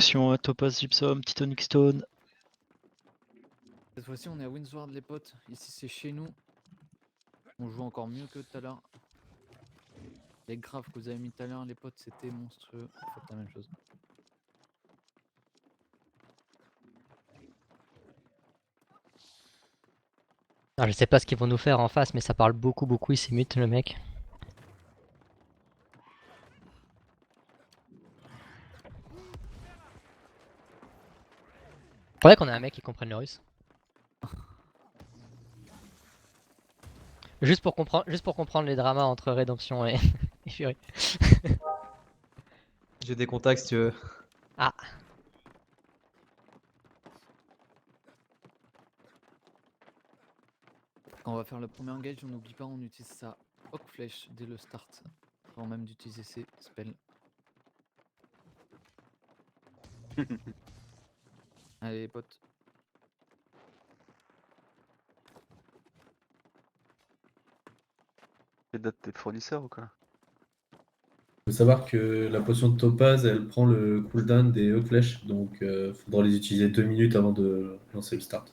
potion, Topaz, Gypsum, Titanic Stone. Cette fois-ci, on est à Windsward, les potes. Ici, c'est chez nous. On joue encore mieux que tout à l'heure. Les graphes que vous avez mis tout à l'heure, les potes, c'était monstrueux. Faites la même chose. Alors, je sais pas ce qu'ils vont nous faire en face, mais ça parle beaucoup, il s'émute le mec. Faudrait qu'on ait un mec qui comprenne le russe. Juste pour comprendre les dramas entre Rédemption et, et Fury. J'ai des contacts si tu veux. Ah, Quand on va faire le premier engage, on n'oublie pas, on utilise sa Hawk Flèche dès le start. Avant même d'utiliser ses spells. Allez, les potes. Les dates des fournisseurs ou quoi? Faut savoir que la potion de Topaz, elle prend le cooldown des Hawk Flèches, donc faudra les utiliser 2 minutes avant de lancer le start.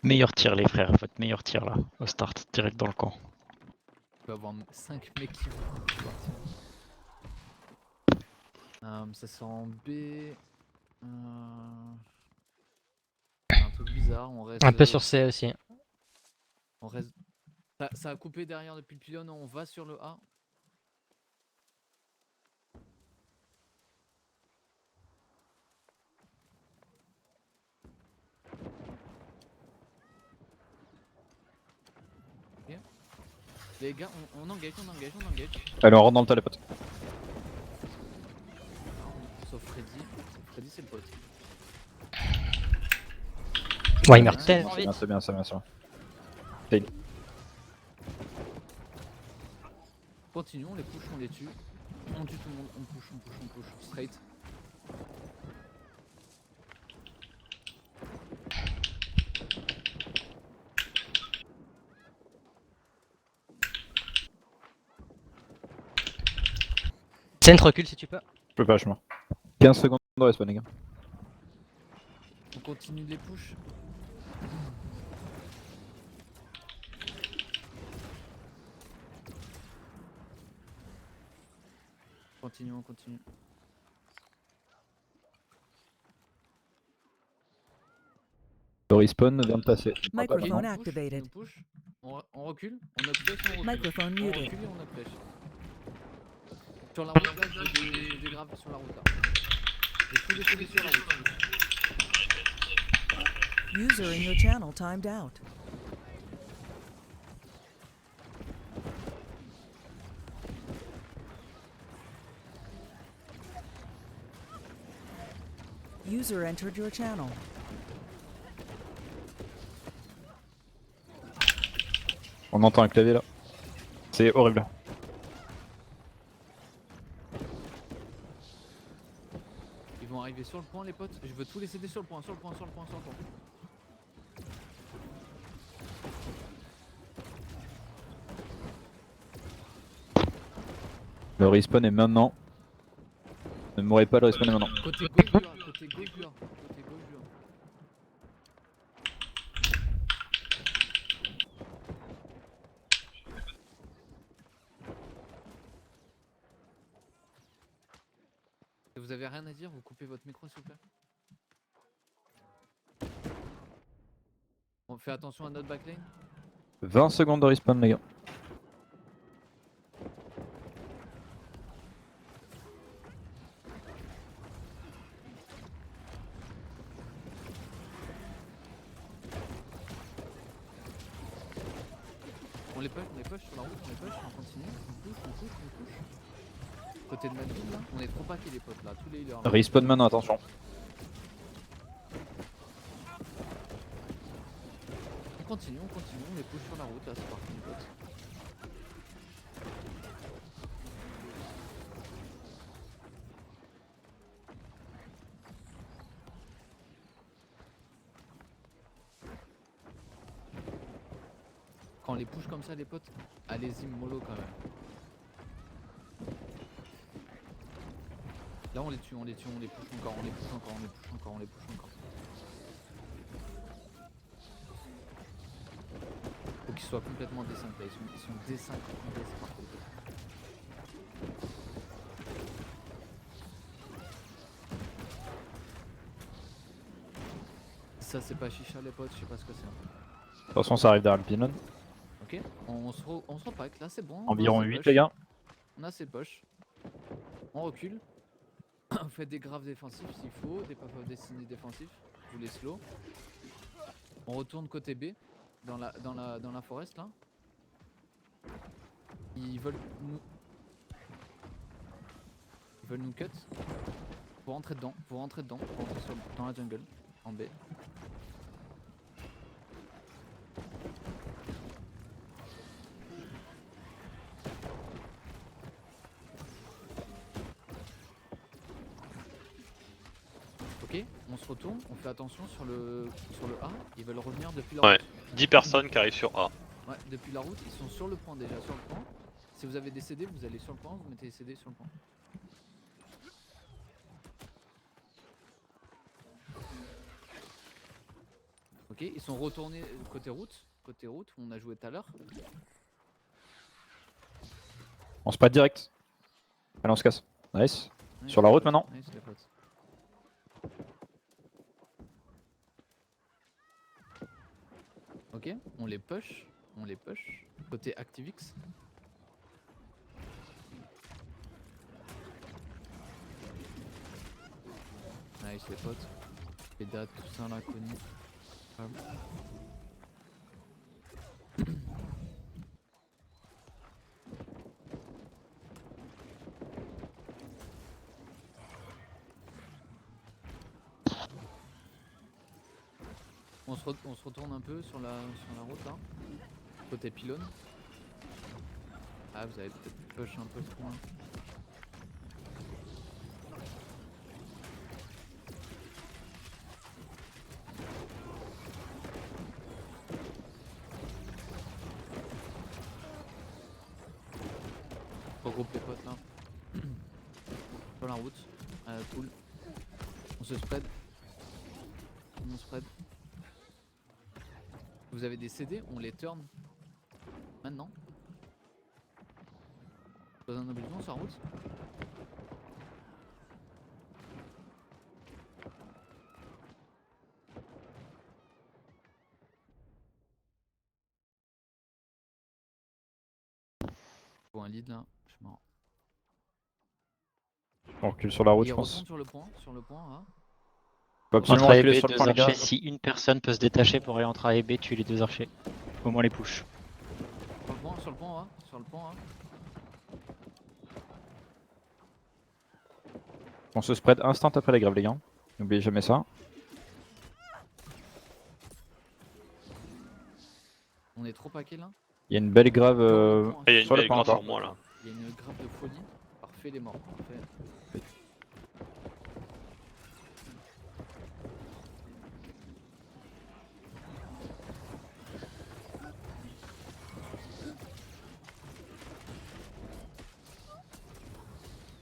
Meilleur tir, les frères. Votre meilleur tir là, au start, direct dans le camp. On peut avoir 5 mecs qui vont partir. Ça sent en B. Un truc bizarre, on reste. un peu sur C aussi. On reste. Ça a coupé derrière depuis le pylône, on va sur le A. Ok. Les gars, on engage. Allez, on rentre dans le tas, les potes. Sauf Freddy. Freddy, c'est le pote. Ouais, il meurt tellement vite. C'est bien. Continuons, on les push, on les tue. On tue tout le monde, on push. Straight. Centre recule si tu peux. Je peux pas, je suis mort. 15 secondes de respawn, les gars. On continue de les push. On continue. Le respawn vient de passer. Microphone On activated. push, on recule, on upflash, on recule. Microphone On muted. recule et on upflash. Sur la route là, j'ai des graves sur la route là. J'ai tous les CD sur la route. User in your channel timed out. User entered your channel. On entend un clavier là. C'est horrible. Ils vont arriver sur le point les potes. Je veux tous les CD sur le point. Le respawn est maintenant. Ne mourrez pas, le respawn est maintenant. Côté gauche du A. Si vous avez rien à dire, vous coupez votre micro s'il vous plaît. On fait attention à notre backlane. 20 secondes de respawn, les gars. On les push sur la route, on continue, on push. Côté de notre ville là, on est trop paqués les potes là, tous les healers. Respawn maintenant, attention. On continue, on les push sur la route là, c'est parti les potes. Quand on les push comme ça les potes, allez-y mollo quand même. Là on les tue, on les push encore, on les push encore, on les push encore, on les push encore. Faut qu'ils soient complètement D5 là, ils sont D5 complets, c'est parfait. Ça c'est pas chicha les potes, je sais pas ce que c'est. Attention, ça arrive derrière le pylône. Ok, on se repack là, c'est bon. Environ on a ses 8 push. les gars. On a ses poches. On recule. On fait des graves défensifs s'il faut, des pop-up destinés défensifs. Vous les slow. On retourne côté B, dans la forest là. Ils veulent nous cut. Vous rentrez dedans, vous rentrez dans la jungle, en B. Ok, on se retourne, on fait attention sur le A, ils veulent revenir depuis la Ouais. route. 10 personnes qui arrivent sur A. Ouais, depuis la route, ils sont sur le point déjà, sur le point. Si vous avez des CD, vous allez sur le point, vous mettez les CD sur le point. Ok, ils sont retournés côté route où on a joué tout à l'heure. On se passe direct. Allez, on se casse. Nice. Nice, Sur la les route potes, maintenant. nice, les potes. Ok, on les push. Côté ActiveX. Nice les potes. Peda, tout ça là, connu. On se retourne un peu sur la route là. Côté pylône. Ah, vous avez peut-être push un peu trop loin. Regroupe les potes là. Sur la route. À la poule. On se spread. On spread. Vous avez des CD, on les turn. Maintenant. Dans un obligeon sur la route. Bon, un lead là, je suis mort. On recule sur la route, Il je pense. retourne sur le point là. Faut absolument Entre A et reculer B, sur le deux point, les gars. archers. Si une personne peut se détacher pour aller entre A et B, tue les deux archers. Au moins les push. Sur le point, hein. On se spread instant après les graves, les gars. N'oubliez jamais ça. On est trop paqué là. Il y a une belle grave Et il y a une sur le belle point grave encore. sur moi là. Il y a une grave de folie. Parfait, les morts. Parfait.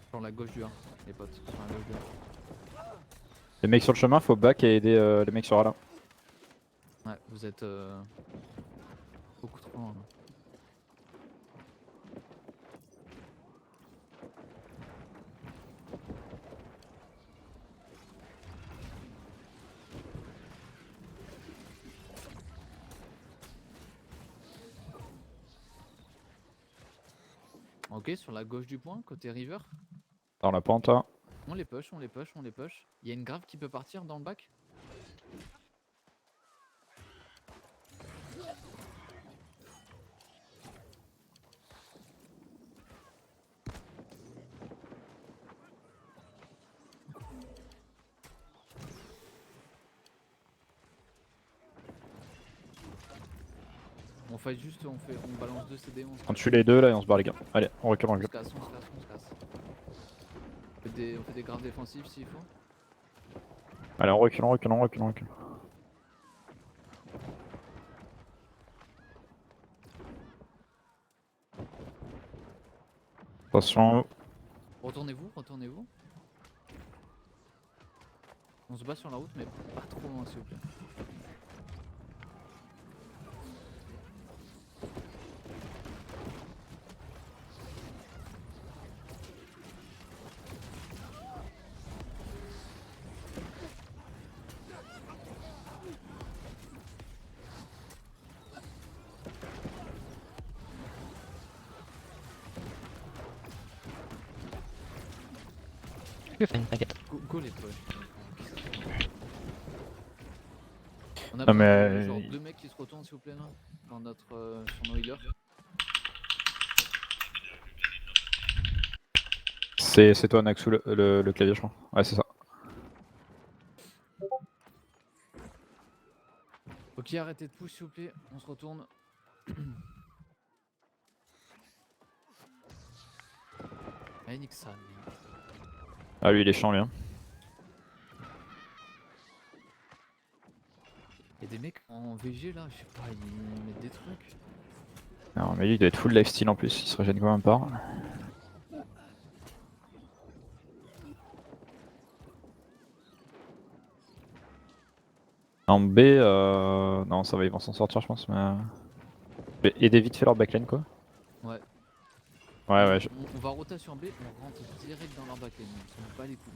Sur la gauche du 1, les potes. Sur la gauche du 1. Les mecs sur le chemin, faut back et aider les mecs sur A là. Ouais, vous êtes beaucoup trop loin. Là. Ok, sur la gauche du point, côté river. Dans la pente là. On les push. Il y a une grave qui peut partir dans le bac. On fait juste, on balance 2 CD, On tue les deux là et on se barre, les gars. Allez, on recule, on on recule. se casse. On fait des graves défensifs s'il faut. Allez, on recule, on recule, on recule, on recule. Attention. Retournez-vous. On se bat sur la route, mais pas trop loin, s'il vous plaît. Je fais une t'inquiète. Go les poches. On a Non, besoin mais, de, genre 2 mecs qui se retournent s'il vous plaît là, dans notre, sur nos healers. C'est toi Naxu le clavier je crois. Ouais c'est ça. Ok, arrêtez de push s'il vous plaît, on se retourne. Allez, nique ça. merde. Ah lui il est chiant lui hein. Y'a des mecs en VG là, je sais pas, ils mettent des trucs. Non mais lui il doit être full lifesteal en plus, il se régène quand même pas. En B, non ça va ils vont s'en sortir je pense mais... Aider vite fait leur backline quoi. Ouais. Ouais ouais, On va roter sur B, on rentre direct dans leur backline, on s'en bat les couilles.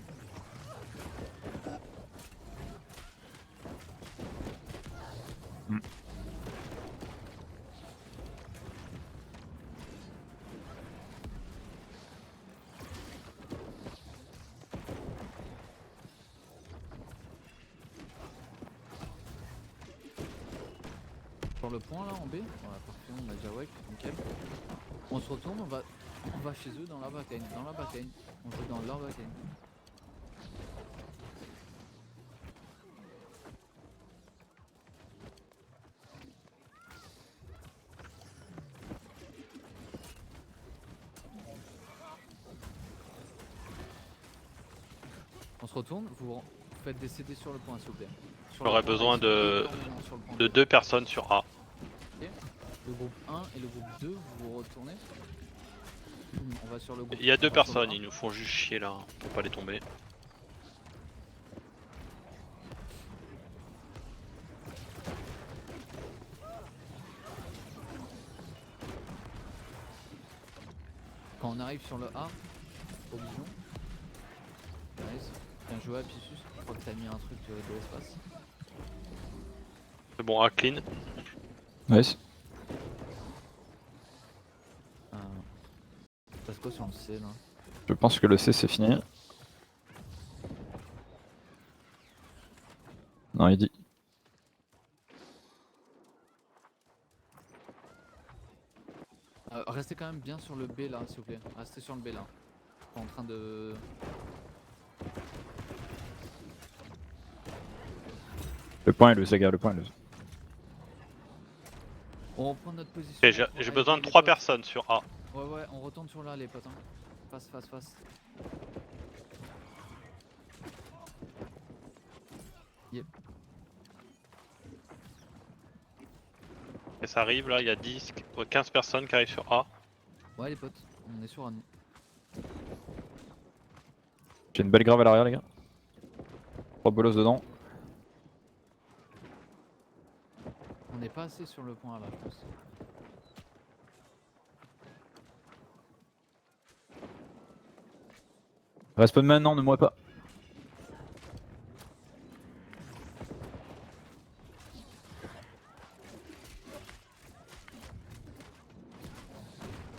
Sur le point là en B, ouais, parfait, on a déjà wake, nickel. On se retourne, on va chez eux dans la backline, on joue dans leur backline. On se retourne, vous faites des CD sur le point s'il vous plaît. Sur J'aurais le point, besoin ils sont énormément sur le point. de 2 personnes sur A. Le groupe 1 et le groupe 2, vous vous retournez. On va sur le groupe. Il y a 2 on va sur le personnes, 1. ils nous font juste chier là, pour pas les tomber. Quand on arrive sur le A, Oblivion. Nice. Bien joué à Pissus, je crois que t'as mis un truc de l'espace. C'est bon, A clean. nice. Passe quoi sur le C là? Je pense que le C c'est fini. Non il dit. Restez quand même bien sur le B là s'il vous plaît. Restez sur le B là. Pas en train de... Le point est loose les gars, le point est loose. On reprend notre position. Ok, j'ai besoin de 3 personnes sur A. Ouais, on retourne sur là les potes. Hein. Face. Yep. Et ça arrive là, il y a 15 personnes qui arrivent sur A. Ouais les potes, on est sur un. J'ai une belle grave à l'arrière les gars. 3 bolos dedans. On n'est pas assez sur le point là je pense. Respawn maintenant, ne mourrez pas.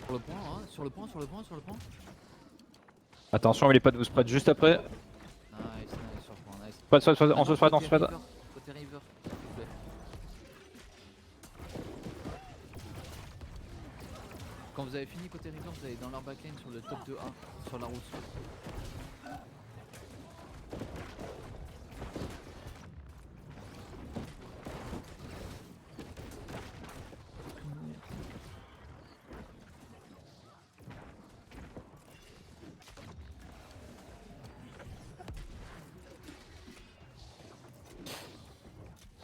Sur le point, hein, sur le point. Attention il est pas de vous spread juste après. Nice, sur le point, nice. On se spread, on se Côté spread. river, côté river, s'il vous plaît. Quand vous avez fini côté river, vous allez dans leur backline sur le top 2A, sur la route.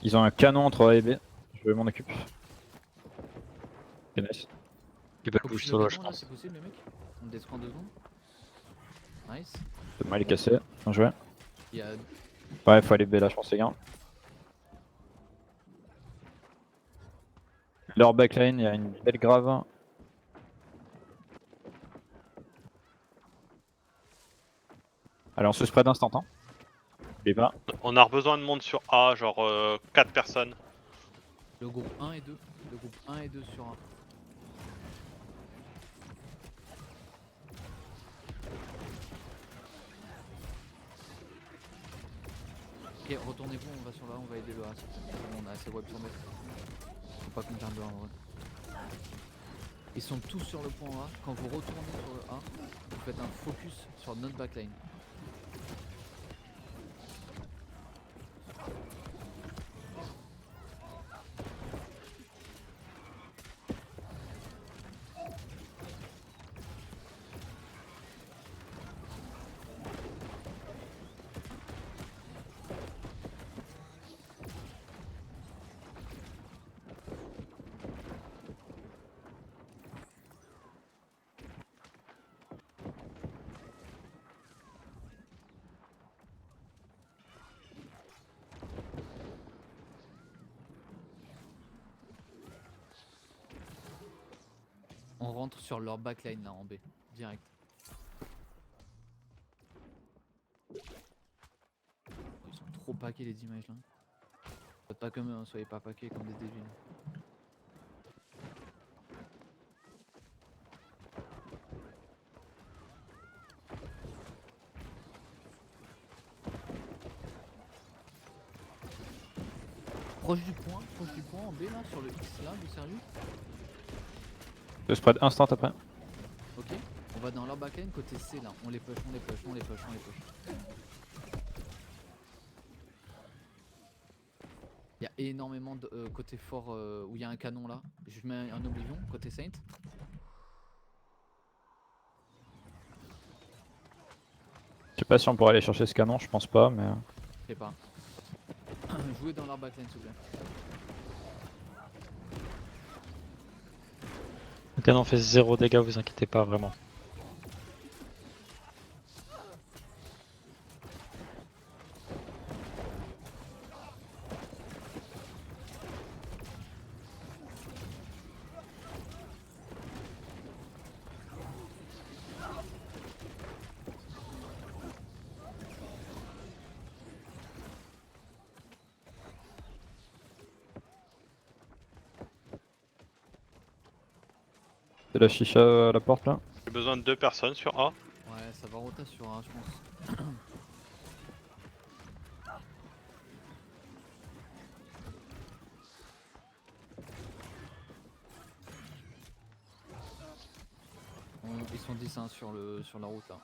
Ils ont un canon entre A et B. Je m'en occupe. Ok, nice. Tu peux Faut push que solo, le je canon, là, pense. c'est possible les mecs. On descend en 2 secondes. Nice. Le mal est cassé. Bien joué. Il y a Ouais, faut aller B là, je pense, les gars. Leur backline, il y a une belle grave. Allez, on se spread instant. Hein. Et pas. On a besoin de monde sur A, genre 4 personnes. Le groupe 1 et 2. Le groupe 1 et 2 sur A. Ok, retournez-vous, on va sur là, on va aider le A. On a assez web sur B. Faut pas qu'on perde de A en vrai. Ils sont tous sur le point A. Quand vous retournez sur le A, vous faites un focus sur notre backline. On rentre sur leur backline là en B, direct. Ils sont trop paqués les images là. Faites pas comme eux, hein, soyez pas paqués comme des débiles. Proche du point en B là, sur le X là, du sérieux. Je spread instant après. Ok, on va dans leur backline côté C là, on les push, on les push, on les push, on les push. Il y a énormément de côté fort où il y a un canon là. Je mets un Oblivion côté Saint. Je sais pas si on pourrait aller chercher ce canon, je pense pas, mais. Je sais pas. Jouez dans leur backline s'il vous plaît. Le canon fait 0 dégâts, vous inquiétez pas vraiment. C'est la chicha à la porte là. J'ai besoin de 2 personnes sur A. Ouais, ça va rota sur A, je pense. Ils sont 10 hein, sur la route là.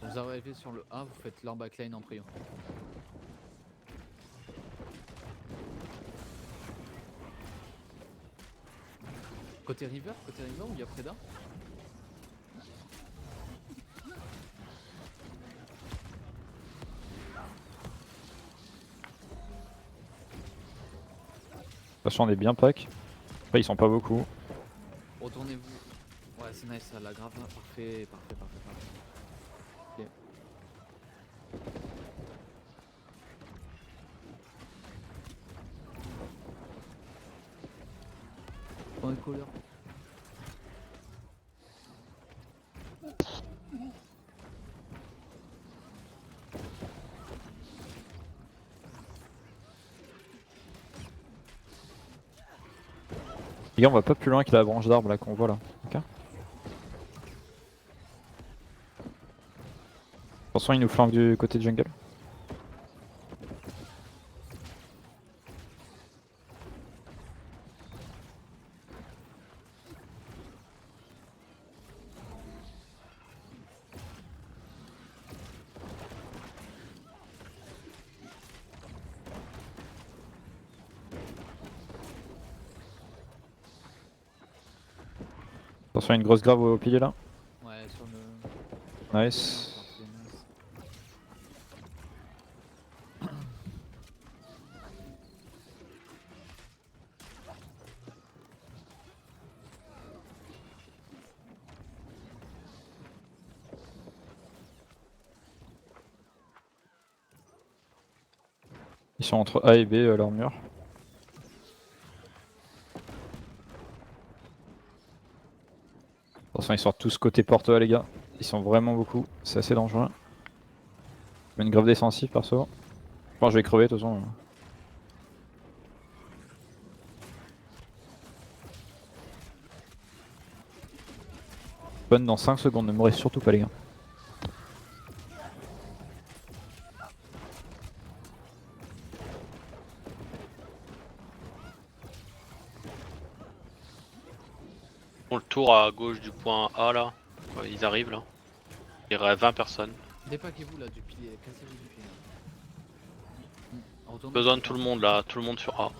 Vous arrivez sur le A, vous faites leur backline en prio. Côté river où il y a Preda. De toute façon, on est bien pack. Après, ils sont pas beaucoup. Retournez-vous. Ouais, c'est nice, ça la grave là. Parfait. Ok. Prends un couleur. Les gars, on va pas plus loin que la branche d'arbre là qu'on voit là. Ok. Attention, ils nous flanquent du côté de jungle. Attention, il y a une grosse grave au pilier là. Ouais, sur le. Nice. Parfait, nice. Ils sont entre A et B, leur mur. Attention, ils sortent tous côté porte A, les gars. Ils sont vraiment beaucoup, c'est assez dangereux. Je mets une grève défensive perso. Bon, je vais crever de toute façon. Bonne dans 5 secondes, ne mourrez surtout pas les gars. On le tour à gauche du point A là. Ouais, ils arrivent là. Il y aurait 20 personnes. Dépaquez-vous là du pilier, cassez-vous du pilier. Retournez Besoin de sur tout le A. monde là, tout le monde sur A.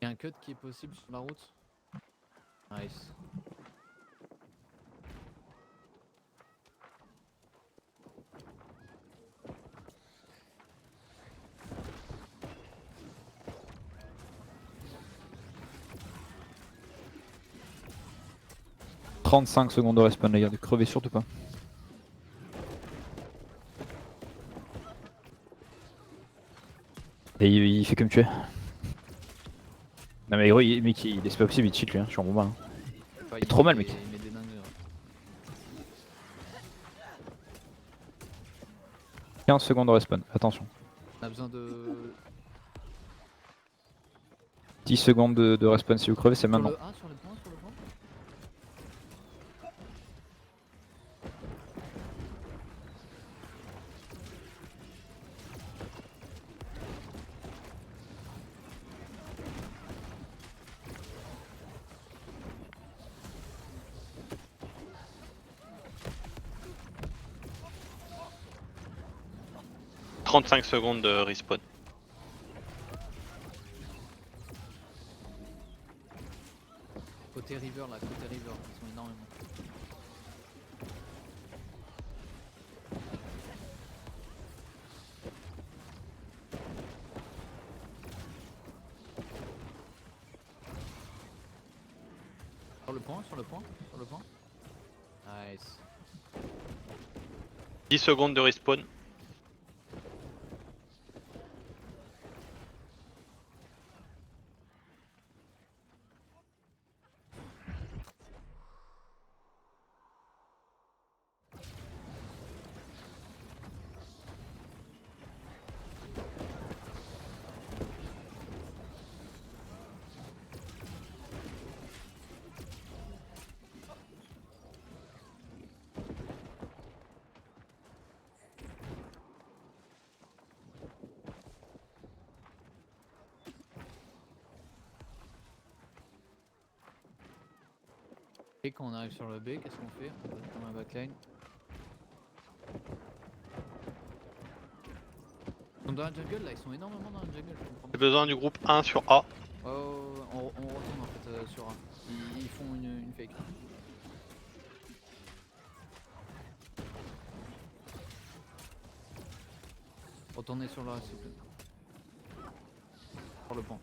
Il y a un cut qui est possible sur la route. Nice. « 35 secondes de respawn les gars, ne crevez surtout pas. Et il fait comme tu es. Non mais gros, mec, c'est pas possible, il cheat lui, hein. Je suis en combat. Hein. Enfin, C'est trop mal, met mec. il met des dingueries, ouais. 15 secondes de respawn, attention. On a besoin de. 10 secondes de respawn si vous crevez, c'est maintenant. Sur le 1, sur le point, sur le point. « 35 secondes de respawn. Côté river là, côté river, ils sont énormément. Sur le point, sur le point, sur le point. Nice. 10 secondes de respawn. Et quand on arrive sur le B, qu'est-ce qu'on fait? On va prendre un backline. Ils sont dans la jungle là, ils sont énormément dans la jungle, je comprends J'ai pas. besoin du groupe 1 sur A. Oh, on retourne en fait sur A. Ils font une fake. Retournez sur le A s'il vous plaît. Sur le pont.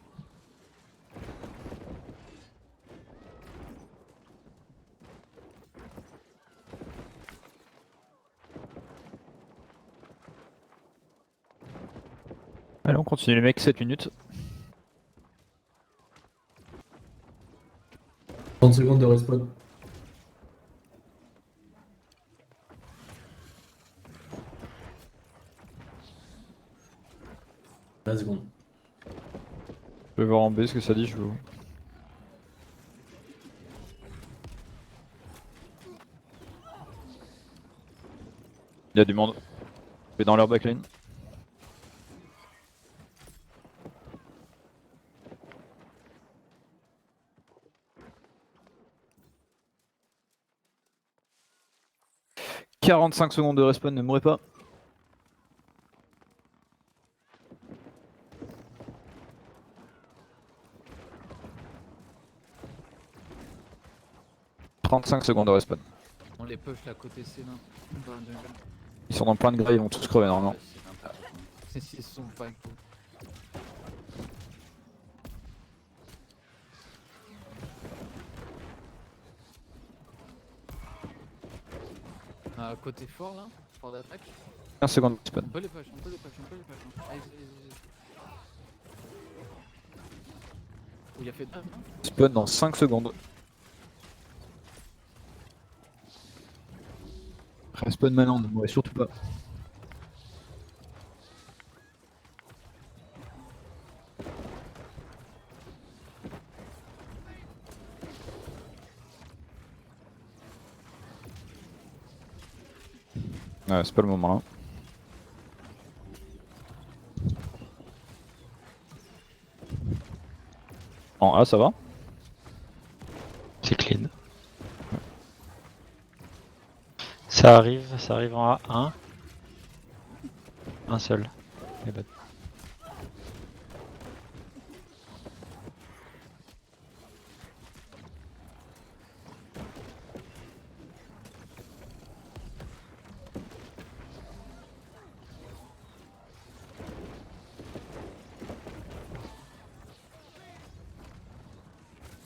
Allez, on continue les mecs, 7 minutes. 30 secondes de respawn. « 20 secondes. Je vais voir en B ce que ça dit, je vous. Il y a du monde. Je vais dans leur backline. « 45 secondes de respawn, ne mourrez pas. » 35 secondes de respawn. On les push là côté C là. Dans la jungle. Ils sont dans plein de graves, ils vont tous crever normalement. Ouais, c'est n'importe quoi. Ils sont pas cool. Côté fort là, fort d'attaque. 15 secondes de spawn. On peut les push, on peut les push, on peut les push. Hein. Allez, allez, allez. Oh, il a fait 2. Spawn dans 5 secondes. Respawn maintenant, ne mourrez surtout pas. Ouais, c'est pas le moment là. En A, ça va? C'est clean. Ça arrive en A1. Un seul. Et bah,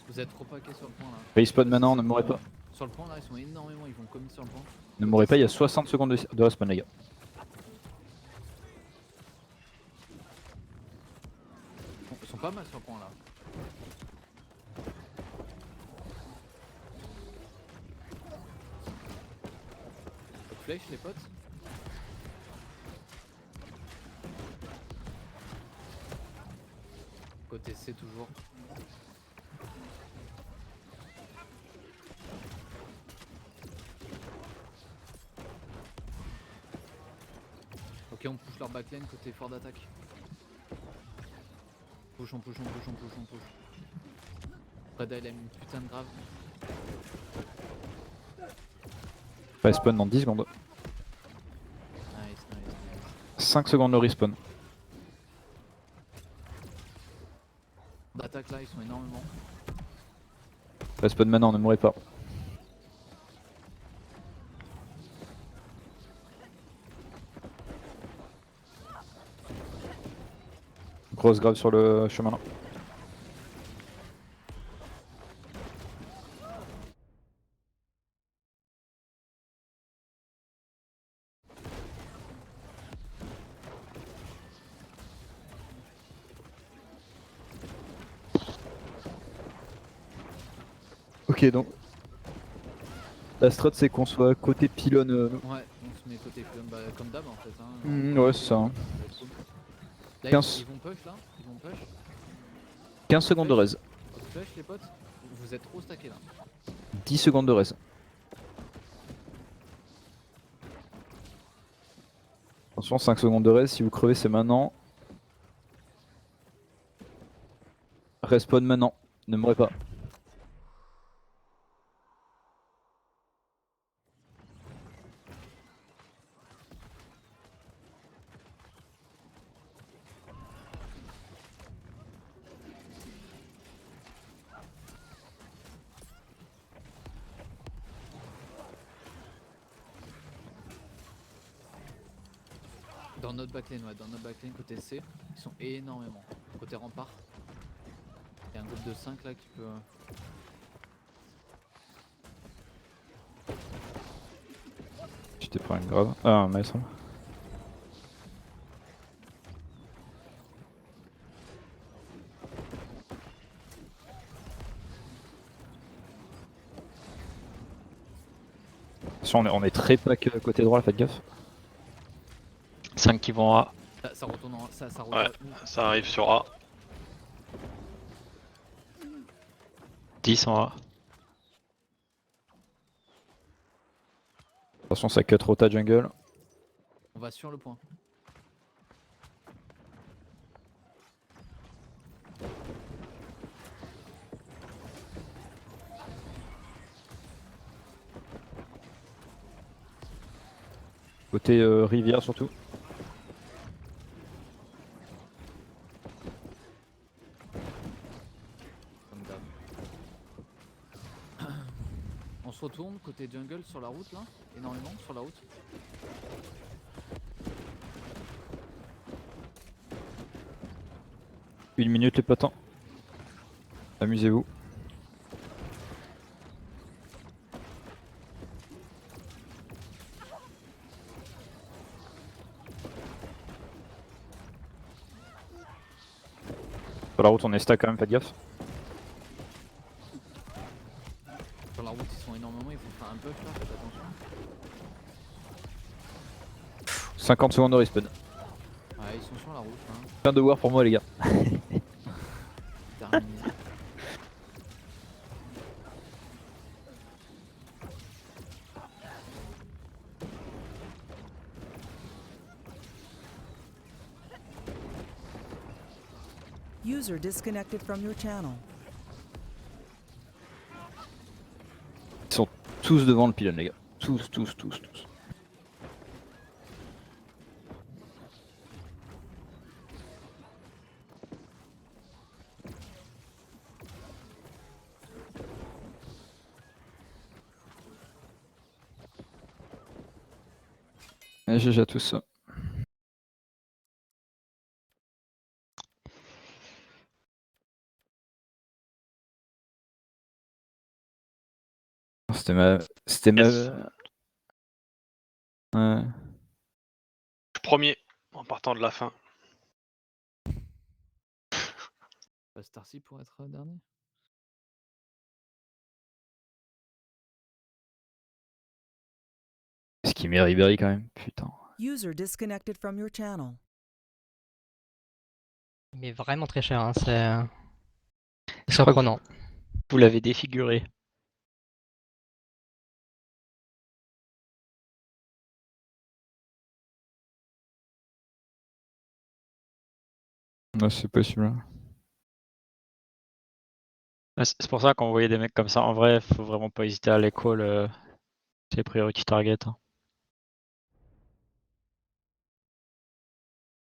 Vous êtes trop paquets sur le point là. Respawn maintenant, ne mourrez pas. Sur le point là, ils sont énormément, ils vont commit sur le point. Ne mourrez pas, il y a 60 secondes de respawn les gars. Ils sont pas mal sur le point là. Flèche les potes. Côté C toujours. Ok, on push leur backlane côté fort d'attaque. Push, on push, on push, on push, on push. Reda il a mis une putain de grave. Respawn dans 10 secondes. Nice, nice, nice. 5 secondes de respawn. D'attaque là, ils sont énormément. Respawn maintenant, ne mourrez pas. Grosse grave sur le chemin là. Ok, donc la strat c'est qu'on soit côté pylône. Ouais, on se met côté pylône, bah, comme d'hab en fait. Hein. Ouais, c'est ça. Hein. Là, 15. ils vont push là, ils vont push. 15 secondes de res. Push les potes, vous êtes trop stackés là. 10 secondes de res. Attention, 5 secondes de res, si vous crevez c'est maintenant. Respawn maintenant, ne mourrez pas. Dans notre backlane, ouais, dans notre backlane côté C, ils sont énormément. Côté rempart, il y a un groupe de 5 là qui peut. Tu t'es pris une grave. Ah, un maître. Attention, on est très pack côté droit, faites gaffe. 5 qui vont A. Ça retourne en. Ça retourne. Ouais, ça arrive sur A. 10 en A. Attention, ça cut rota jungle. On va sur le point. Côté rivière surtout. Comme d'hab. On se retourne côté jungle sur la route là, énormément sur la route. Une minute les potins. Amusez-vous. Sur la route, on est stack quand même, faites gaffe. Sur la route, ils sont énormément, il faut faire un push là, faites attention. 50 secondes de respawn. Ouais, ils sont sur la route, hein. Fin de war pour moi, les gars. Terminé. User disconnected from your channel. Ils sont tous devant le pylône, les gars. Tous, tous, tous, tous. Et GG à tous. C'était ma... C'était ma... Yes. Ouais. Je suis premier en partant de la fin. Pas Starcy pour être dernier. Ce qui met Ribéry quand même, putain. User disconnected from your channel. Mais vraiment très cher, hein, c'est surprenant. Vous l'avez défiguré. Ouais, c'est possible. C'est pour ça qu'on voyait des mecs comme ça. En vrai, faut vraiment pas hésiter à les call. C'est priority target. Hein.